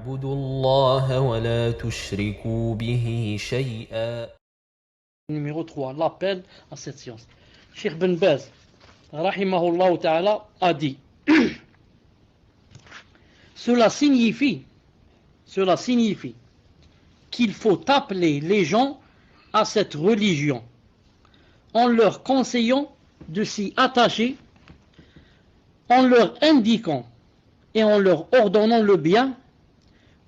اعبدوا الله ولا تشركوا به شيئا. Numéro 3, l'appel à cette science. Cheikh Ben Baz, rahimahullah ta'ala, a dit cela signifie qu'il faut appeler les gens à cette religion en leur conseillant de s'y attacher, en leur indiquant et en leur ordonnant le bien,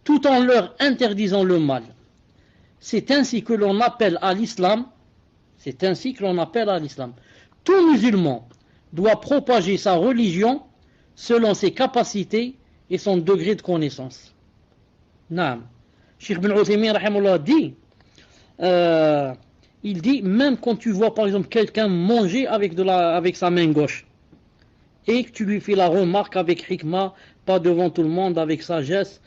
tout en leur interdisant le mal. C'est ainsi que l'on appelle à l'islam. Tout musulman doit propager sa religion selon ses capacités et son degré de connaissance. Naam. Cheikh Ben Uthaymin rahimahullah dit, il dit, même quand tu vois par exemple quelqu'un manger avec sa main gauche, et que tu lui fais la remarque avec hikmah, pas devant tout le monde, avec sagesse,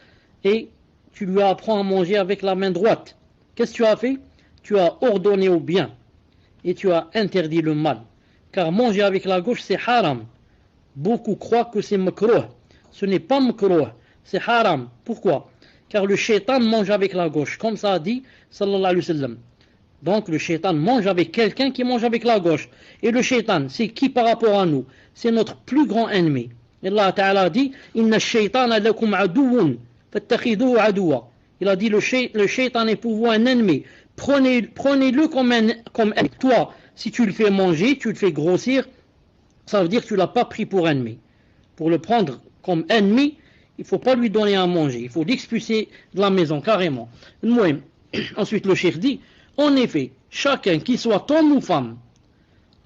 et tu lui apprends à manger avec la main droite, qu'est-ce que tu as fait? Tu as ordonné au bien et tu as interdit le mal, car manger avec la gauche c'est haram. Beaucoup croient que c'est makruh. Ce n'est pas makruh, c'est haram. Pourquoi? Car le shaitan mange avec la gauche, comme ça a dit sallallahu alayhi wa sallam. Donc le shaitan mange avec quelqu'un qui mange avec la gauche. Et le shaitan, c'est qui par rapport à nous? C'est notre plus grand ennemi. Et Allah Ta'ala dit inna shaytana lakum aduwwun fattakhiduhu aduwwa. Il a dit le shaitan est pour vous un ennemi. Prenez-le comme toi. Si tu le fais manger, tu le fais grossir, ça veut dire que tu ne l'as pas pris pour ennemi. Pour le prendre comme ennemi, il ne faut pas lui donner à manger. Il faut l'expulser de la maison, carrément. Ensuite, le cheikh dit, en effet, chacun, qu'il soit homme ou femme,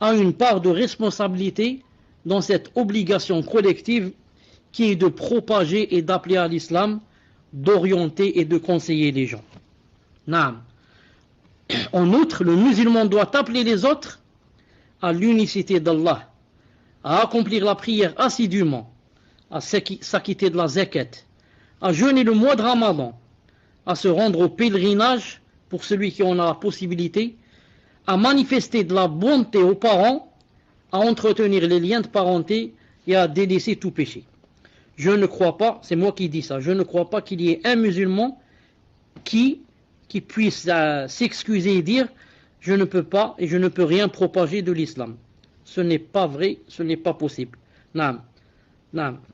a une part de responsabilité dans cette obligation collective qui est de propager et d'appeler à l'islam, d'orienter et de conseiller les gens. Naam. En outre, le musulman doit appeler les autres à l'unicité d'Allah, à accomplir la prière assidûment, à s'acquitter de la zakat, à jeûner le mois de Ramadan, à se rendre au pèlerinage pour celui qui en a la possibilité, à manifester de la bonté aux parents, à entretenir les liens de parenté et à délaisser tout péché. Je ne crois pas, c'est moi qui dis ça, je ne crois pas qu'il y ait un musulman qui puisse s'excuser et dire je ne peux pas et je ne peux rien propager de l'islam. Ce n'est pas vrai, ce n'est pas possible. Naam.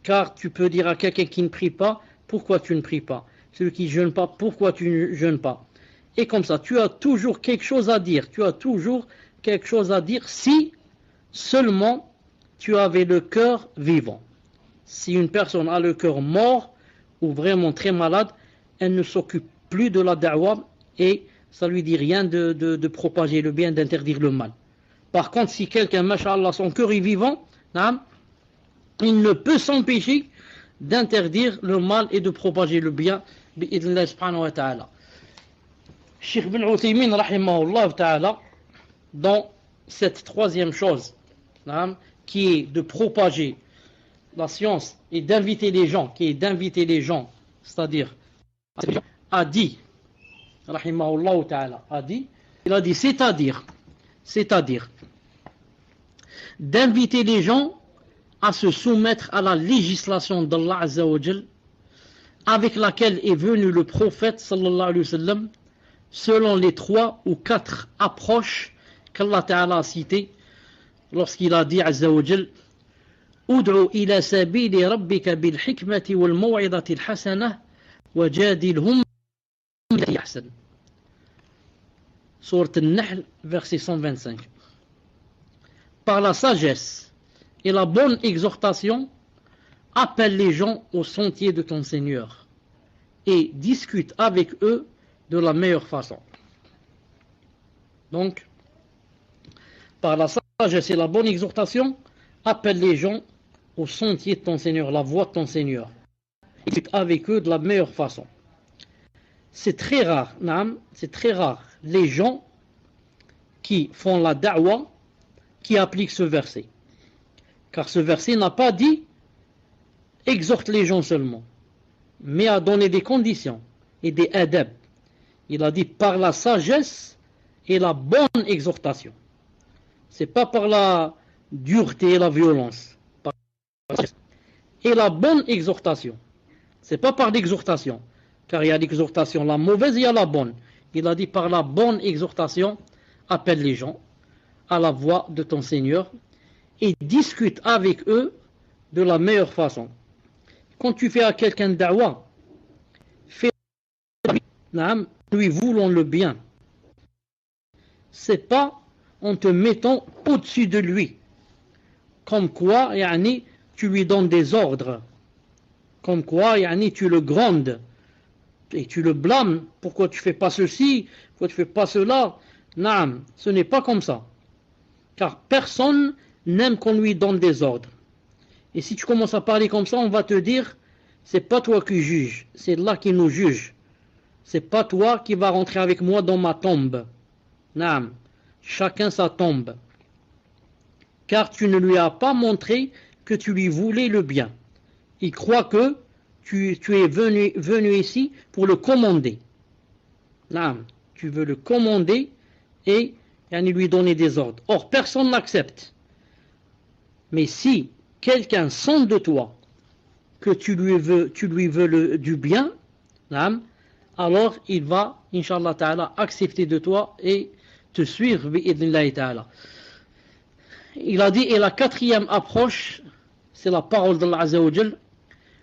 Car tu peux dire à quelqu'un qui ne prie pas, pourquoi tu ne pries pas? Celui qui ne jeûne pas, pourquoi tu ne jeûnes pas? Et comme ça, tu as toujours quelque chose à dire. Si seulement tu avais le cœur vivant. Si une personne a le cœur mort ou vraiment très malade, elle ne s'occupe plus de la da'wah et ça lui dit rien de propager le bien, d'interdire le mal. Par contre, si quelqu'un, masha'Allah, son cœur est vivant, il ne peut s'empêcher d'interdire le mal et de propager le bien, bi'idhnillah subhanahu wa ta'ala. Cheikh Ben Uthaymin, rahimahullah ta'ala, dans cette troisième chose, qui est de propager la science et d'inviter les gens, c'est-à-dire, a dit, rahimahullah ta'ala, il a dit, c'est-à-dire, d'inviter les gens à se soumettre à la législation d'Allah Azza wa Jal, avec laquelle est venu le prophète sallallahu alayhi wa sallam, selon les 3 ou 4 approches qu'Allah Ta'ala a citées lorsqu'il a dit Azza wa Jal Ud'u ila sabili rabbika bil hikmati wal maw'idati al hasanah wajadilhum billati ahsan. Sourate An-Nahl, verset 125. Par la sagesse et la bonne exhortation, appelle les gens au sentier de ton Seigneur et discute avec eux de la meilleure façon. Donc, par la sagesse et la bonne exhortation, appelle les gens au sentier de ton Seigneur, la voie de ton Seigneur. Et discute avec eux de la meilleure façon. C'est très rare, les gens qui font la da'wah, qui appliquent ce verset. Car ce verset n'a pas dit exhorte les gens seulement, mais a donné des conditions et des adab. Il a dit par la sagesse et la bonne exhortation. C'est pas par la dureté et la violence. Et la bonne exhortation. C'est pas par l'exhortation. Car il y a l'exhortation, la mauvaise et il y a la bonne. Il a dit par la bonne exhortation, appelle les gens à la voix de ton Seigneur et discute avec eux de la meilleure façon. Quand tu fais à quelqu'un da'wa, fais lui voulons le bien. C'est pas en te mettant au-dessus de lui. Comme quoi, yani, tu lui donnes des ordres. Comme quoi, yani, tu le grondes. Et tu le blâmes. Pourquoi tu fais pas ceci? Pourquoi tu fais pas cela? Naam, ce n'est pas comme ça. Car personne n'aime qu'on lui donne des ordres. Et si tu commences à parler comme ça, on va te dire, c'est pas toi qui juges, c'est Allah qui nous juge. C'est pas toi qui vas rentrer avec moi dans ma tombe. Naam, chacun sa tombe. Car tu ne lui as pas montré que tu lui voulais le bien. Il croit que tu es venu ici pour le commander. Naam, tu veux le commander et lui donner des ordres. Or, personne n'accepte. Mais si quelqu'un sent de toi que tu lui veux du bien, alors il va, Inch'Allah ta'ala, accepter de toi et te suivre, bi'idnillahi ta'ala. Il a dit, et la quatrième approche, c'est la parole d'Allah Azza wa Jal,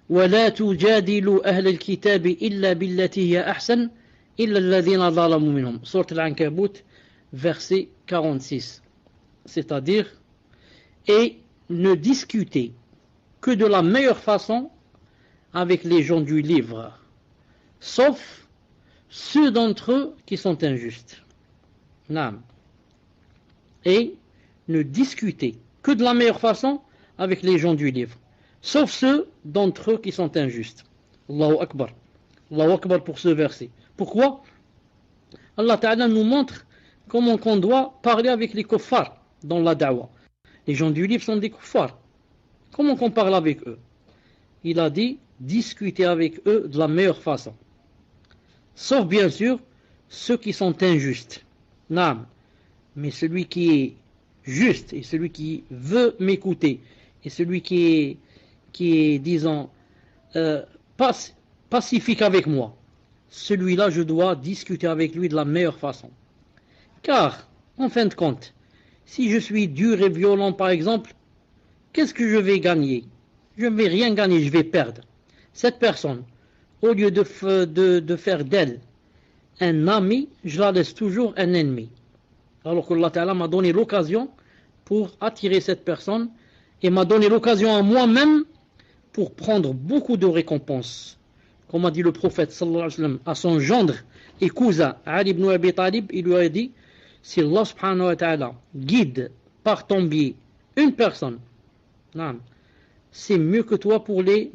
وَلَا تُجَادِلُوا أَهْلَ الْكِتَابِ إِلَّا بِالَّتِي هِيَ أَحْسَنُ إِلَّا الَّذِينَ ظَلَمُوا مِنْهُمْ. Sourate Al-Ankabut, verset 46. C'est-à-dire, et ne discutez que de la meilleure façon avec les gens du livre, sauf ceux d'entre eux qui sont injustes. Naam. Et ne discutez que de la meilleure façon avec les gens du livre, sauf ceux d'entre eux qui sont injustes. Allahu Akbar. Allahu Akbar pour ce verset. Pourquoi? Allah Ta'ala nous montre comment on doit parler avec les kuffars dans la da'wah. Les gens du livre sont des kuffars. Comment on parle avec eux? Il a dit, discuter avec eux de la meilleure façon. Sauf bien sûr, ceux qui sont injustes. Naam. Mais celui qui est juste et celui qui veut m'écouter et celui qui est disons, pacifique avec moi, celui-là, je dois discuter avec lui de la meilleure façon. Car, en fin de compte, si je suis dur et violent, par exemple, qu'est-ce que je vais gagner? Je ne vais rien gagner, je vais perdre. Cette personne, au lieu de faire d'elle un ami, je la laisse toujours un ennemi. Alors que Allah Ta'ala m'a donné l'occasion pour attirer cette personne et m'a donné l'occasion à moi-même pour prendre beaucoup de récompenses. Comme a dit le prophète sallallahu alayhi wa sallam à son gendre et cousin Ali ibn Abi Talib, il lui a dit, si Allah subhanahu wa ta'ala guide par ton biais une personne, c'est mieux que toi pour les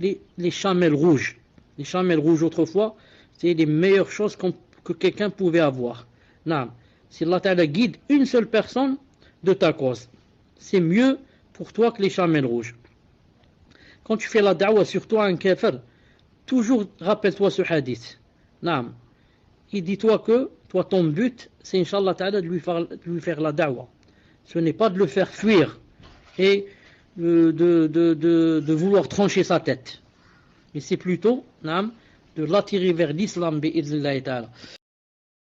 chamelles rouges. Les chamelles rouges autrefois, c'est les meilleures choses que quelqu'un pouvait avoir. Si Allah Ta'ala guide une seule personne de ta cause, c'est mieux pour toi que les chamelles rouges. Quand tu fais la da'wah sur toi un kafir, toujours rappelle-toi ce hadith. Il dit-toi que toi ton but, c'est Inch'Allah Ta'ala de lui faire la da'wah. Ce n'est pas de le faire fuir et de vouloir trancher sa tête. Mais c'est plutôt de l'attirer vers l'islam bi'idhnillahi ta'ala.